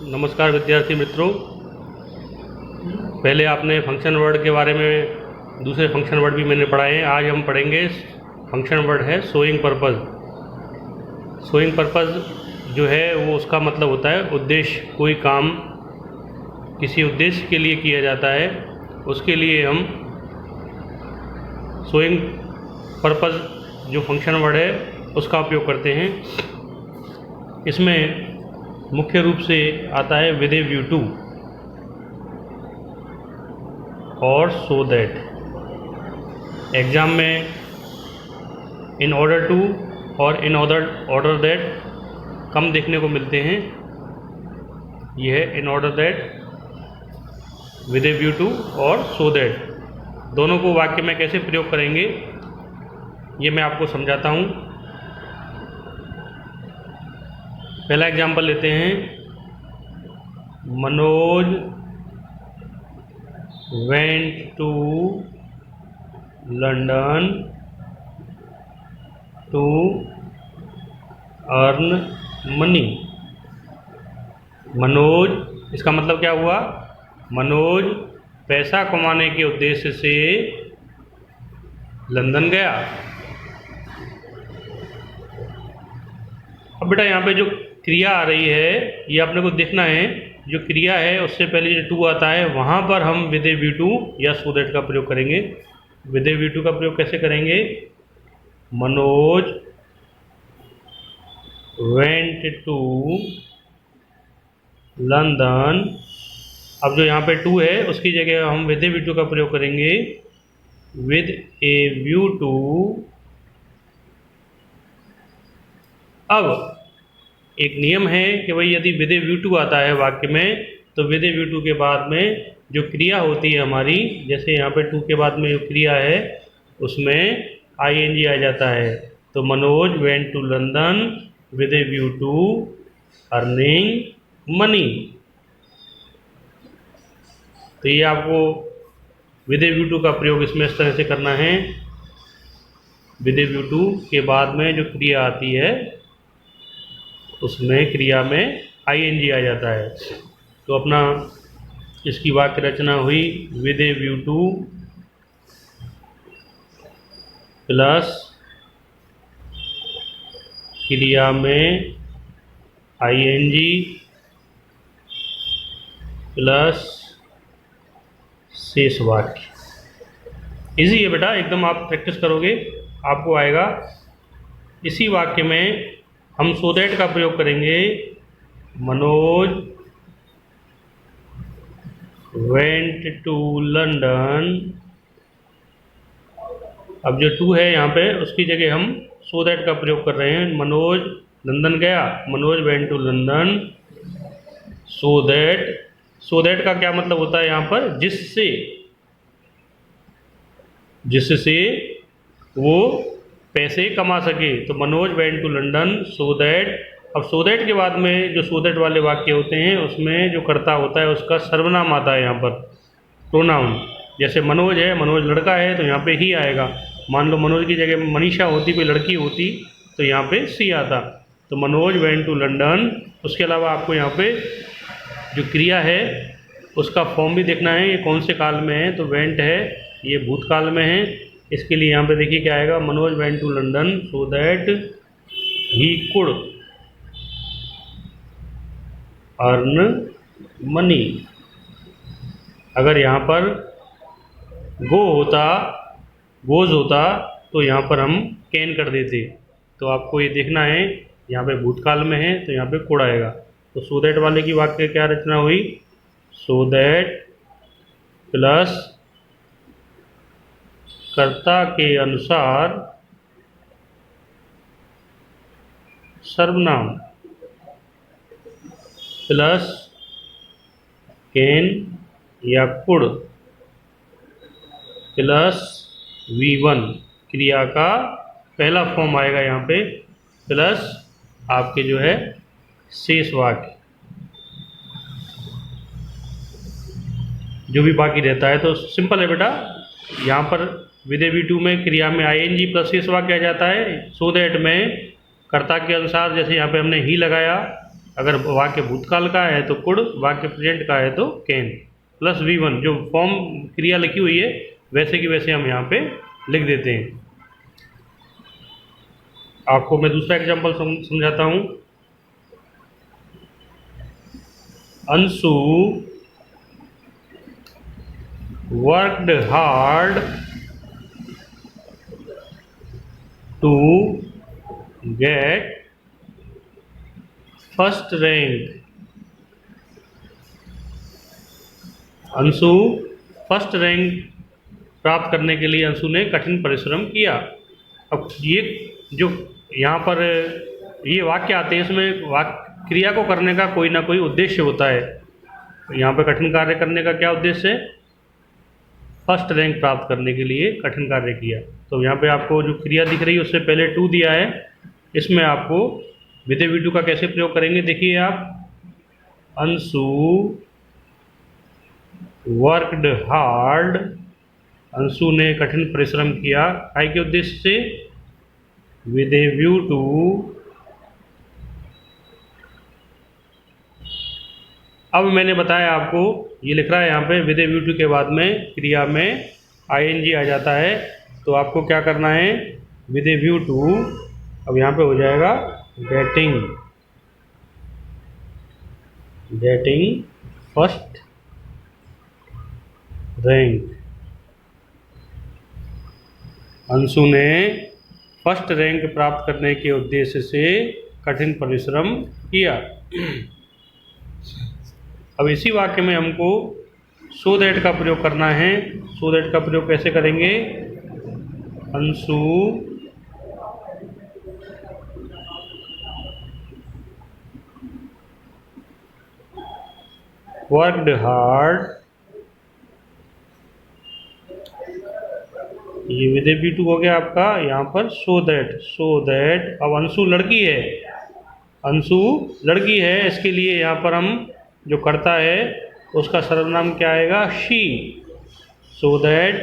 नमस्कार विद्यार्थी मित्रों। पहले आपने फंक्शन वर्ड के बारे में दूसरे फंक्शन वर्ड भी मैंने पढ़ाए हैं। आज हम पढ़ेंगे फंक्शन वर्ड है शोइंग पर्पज़। शोइंग पर्पज़ जो है वो उसका मतलब होता है उद्देश्य। कोई काम किसी उद्देश्य के लिए किया जाता है, उसके लिए हम शोइंग पर्पज़ जो फंक्शन वर्ड है उसका उपयोग करते हैं। इसमें मुख्य रूप से आता है विद ए व्यू टू और सो दैट। एग्ज़ाम में इन ऑर्डर टू और इन ऑर्डर दैट कम देखने को मिलते हैं। यह है in order that, with a view to और सो दैट। दोनों को वाक्य में कैसे प्रयोग करेंगे ये मैं आपको समझाता हूँ। पहला एग्जाम्पल लेते हैं। Manoj went to London to earn money. Manoj, इसका मतलब क्या हुआ? मनोज पैसा कमाने के उद्देश्य से लंदन गया। अब बेटा यहाँ पे जो क्रिया आ रही है ये अपने को देखना है। जो क्रिया है उससे पहले जो टू आता है वहाँ पर हम विद ए व्यू टू या सो दैट का प्रयोग करेंगे। विद ए व्यू टू का प्रयोग कैसे करेंगे? Manoj went to London. अब जो यहाँ पे टू है उसकी जगह हम विद ए व्यू टू का प्रयोग करेंगे। With a view to. अब एक नियम है कि भाई यदि विद ए व्यू टू आता है वाक्य में तो विद ए व्यू टू के बाद में जो क्रिया होती है हमारी, जैसे यहाँ पे टू के बाद में जो क्रिया है उसमें ing आ जाता है। तो Manoj went to London with a view to earning money. तो ये आपको विद ए व्यू टू का प्रयोग इसमें इस तरह से करना है। विद ए व्यू टू के बाद में जो क्रिया आती है उसमें क्रिया में ing आ जाता है। तो अपना इसकी वाक्य रचना हुई with a view two plus क्रिया में ing प्लस शेष वाक्य। इजी है बेटा, एकदम आप प्रैक्टिस करोगे आपको आएगा। इसी वाक्य में हम सो दैट का प्रयोग करेंगे। Manoj went to London. अब जो टू है यहाँ पे उसकी जगह हम सो दैट का प्रयोग कर रहे हैं। मनोज लंदन गया, Manoj went to London so that. So that का क्या मतलब होता है यहाँ पर? जिससे वो पैसे कमा सके। तो Manoj went to London so that. अब सो दैट के बाद में जो सो दैट वाले वाक्य होते हैं उसमें जो कर्ता होता है उसका सर्वनाम आता है यहाँ पर, प्रोनाउन। जैसे मनोज है, मनोज लड़का है तो यहाँ पे ही आएगा। मान लो मनोज की जगह मनीषा होती, कोई लड़की होती तो यहाँ पे सी आता। तो मनोज वेंट टू लंदन। उसके अलावा आपको यहाँ पे जो क्रिया है उसका फॉर्म भी देखना है, ये कौन से काल में है। तो वेंट है, ये भूतकाल में है। इसके लिए यहाँ पे देखिए क्या आएगा? Manoj went to London so that he could earn money. अगर यहाँ पर गोज होता तो यहाँ पर हम कैन कर देते। तो आपको ये देखना है, यहाँ पे भूतकाल में है तो यहाँ पे कुड आएगा। तो सो दैट वाले की वाक्य क्या रचना हुई? सो दैट प्लस कर्ता के अनुसार सर्वनाम प्लस कैन या कुड प्लस V1 क्रिया का पहला फॉर्म आएगा यहाँ पे, प्लस आपके जो है शेष वाक्य जो भी बाकी रहता है। तो सिंपल है बेटा, यहाँ पर विद ए व्यू टू में क्रिया में ing प्लस शेष वाक्य आ जाता है। सो दैट में कर्ता के अनुसार, जैसे यहाँ पे हमने ही लगाया अगर वाक्य भूतकाल का है तो कुड, वाक्य प्रेजेंट का है तो कैन, प्लस V1 जो फॉर्म क्रिया लिखी हुई है वैसे की वैसे हम यहाँ पे लिख देते हैं। आपको मैं दूसरा एग्जांपल समझाता हूँ। Anshu worked hard to get first rank. Anshu first rank प्राप्त करने के लिए अंशु ने कठिन परिश्रम किया। अब ये जो यहाँ पर ये वाक्य आते हैं, इसमें क्रिया को करने का कोई ना कोई उद्देश्य होता है। यहाँ पे कठिन कार्य करने का क्या उद्देश्य है? फर्स्ट रैंक प्राप्त करने के लिए कठिन कार्य किया। तो यहाँ पे आपको जो क्रिया दिख रही है उससे पहले टू दिया है, इसमें आपको विधेय V2 का कैसे प्रयोग करेंगे देखिए आप। अंशु वर्कड हार्ड, अंशु ने कठिन परिश्रम किया, काय के उद्देश्य से? विधेय V2 अब मैंने बताया आपको, ये लिख रहा है यहाँ पे विधेय V2 के बाद में क्रिया में ING आ जाता है, तो आपको क्या करना है? विधेय V2 अब यहाँ पे हो जाएगा गेटिंग फर्स्ट रैंक। अंशु ने फर्स्ट रैंक प्राप्त करने के उद्देश्य से कठिन परिश्रम किया। अब इसी वाक्य में हमको सो दैट का प्रयोग करना है। सो दैट का प्रयोग कैसे करेंगे? अंशु वर्कड हार्ड, ये विधेय V2 हो गया आपका यहाँ पर सो दैट। अब अंशु लड़की है, अंशु लड़की है, इसके लिए यहाँ पर हम जो करता है उसका सर्वनाम क्या आएगा? शी। सो दैट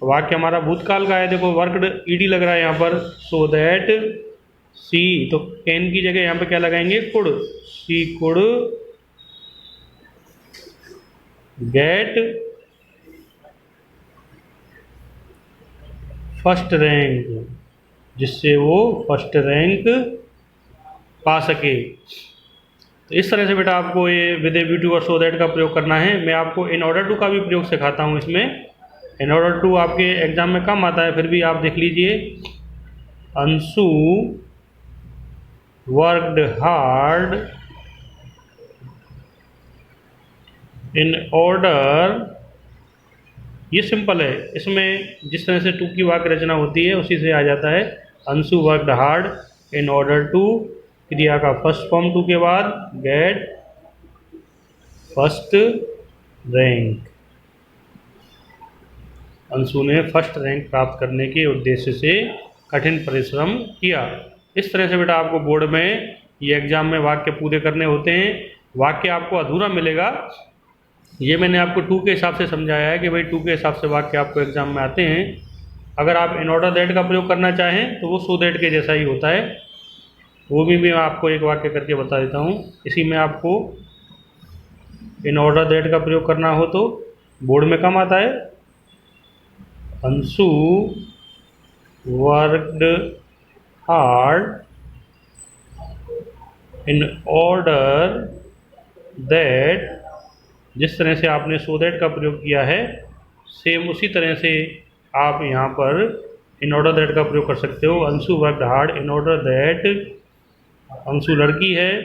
वाक्य हमारा भूतकाल का है, देखो वर्कड ED लग रहा है यहाँ पर। सो दैट सी, तो कैन की जगह यहाँ पे क्या लगाएंगे? Could. She could get first rank, जिससे वो फर्स्ट रैंक पा सके। तो इस तरह से बेटा आपको ये विधेय V2 और सो दैट का प्रयोग करना है। मैं आपको इन ऑर्डर टू का भी प्रयोग सिखाता हूँ इसमें। इन ऑर्डर टू आपके एग्जाम में कम आता है, फिर भी आप देख लीजिए। Anshu worked hard in order, ये सिंपल है, इसमें जिस तरह से टू की वाक्य रचना होती है उसी से आ जाता है। Anshu worked hard in order to, क्रिया का फर्स्ट फॉर्म टू के बाद गेट फर्स्ट रैंक। अंशु ने फर्स्ट रैंक प्राप्त करने के उद्देश्य से कठिन परिश्रम किया। इस तरह से बेटा आपको बोर्ड में ये एग्जाम में वाक्य पूरे करने होते हैं। वाक्य आपको अधूरा मिलेगा, ये मैंने आपको टू के हिसाब से समझाया है कि भाई टू के हिसाब से वाक्य आपको एग्जाम में आते हैं। अगर आप इन ऑर्डर दैट का प्रयोग करना चाहें तो वो सो दैट के जैसा ही होता है, वो भी मैं आपको एक वाक्य करके बता देता हूँ। इसी में आपको इन ऑर्डर दैट का प्रयोग करना हो तो बोर्ड में कम आता है। Anshu worked hard in order that, जिस तरह से आपने सो दैट का प्रयोग किया है सेम उसी तरह से आप यहाँ पर इन ऑर्डर दैट का प्रयोग कर सकते हो। Anshu worked hard in order that, Anshu लड़की है,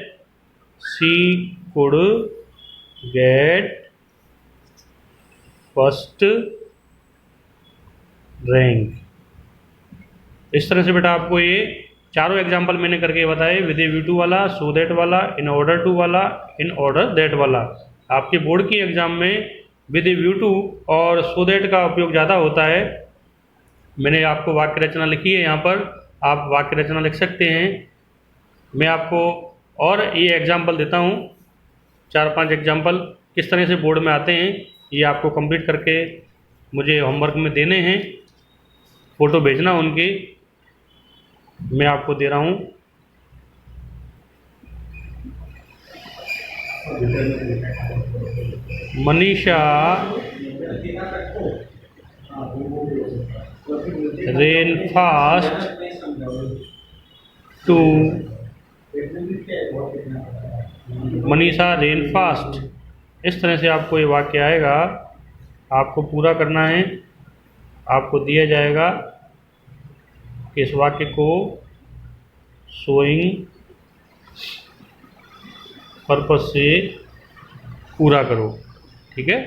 सी कुड गेट फर्स्ट रैंक। इस तरह से बेटा आपको ये चारों एग्जाम्पल मैंने करके बताए, विधेय V2 वाला, सो दैट वाला, इन ऑर्डर टू वाला, इन ऑर्डर दैट वाला। आपके बोर्ड की एग्जाम में विधेय V2 और सो दैट का उपयोग ज़्यादा होता है। मैंने आपको वाक्य रचना लिखी है, यहाँ पर आप वाक्य रचना लिख सकते हैं। मैं आपको और ये एग्जाम्पल देता हूँ, 4-5 एग्जाम्पल किस तरह से बोर्ड में आते हैं, ये आपको कंप्लीट करके मुझे होमवर्क में देने हैं, फ़ोटो भेजना उनकी, मैं आपको दे रहा हूँ। Manisha ran fast to Manisha ran fast. इस तरह से आपको ये वाक्य आएगा, आपको पूरा करना है। आपको दिया जाएगा कि इस वाक्य को शोइंग पर्पस से पूरा करो। ठीक है।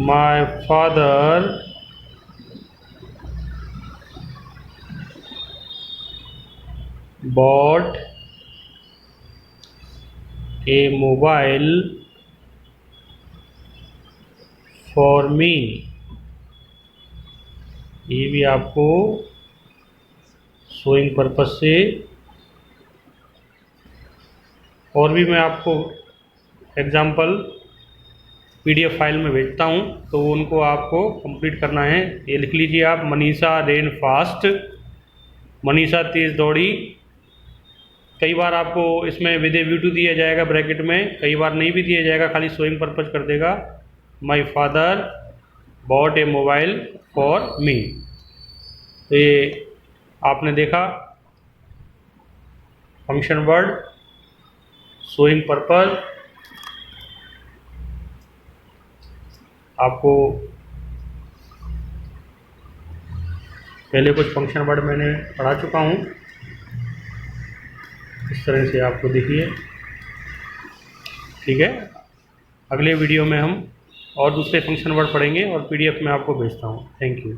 My father bought a mobile for me। ये भी आपको शोइंग पर्पस से, और भी मैं आपको एग्जाम्पल PDF फाइल में भेजता हूँ, तो उनको आपको कंप्लीट करना है। ये लिख लीजिए आप, मनीषा रेन फास्ट, मनीषा तेज दौड़ी। कई बार आपको इसमें विद ए व्यू टू दिया जाएगा ब्रैकेट में, कई बार नहीं भी दिया जाएगा, खाली शोइंग पर्पज कर देगा। My father bot A mobile for me. तो ये आपने देखा फंक्शन वर्ड, शोइंग पर्पज। आपको पहले कुछ फंक्शन वर्ड मैंने पढ़ा चुका हूँ, इस तरह से आपको देखिए। ठीक है। अगले वीडियो में हम और दूसरे फंक्शन वर्ड पढ़ेंगे और PDF में आपको भेजता हूँ। Thank you.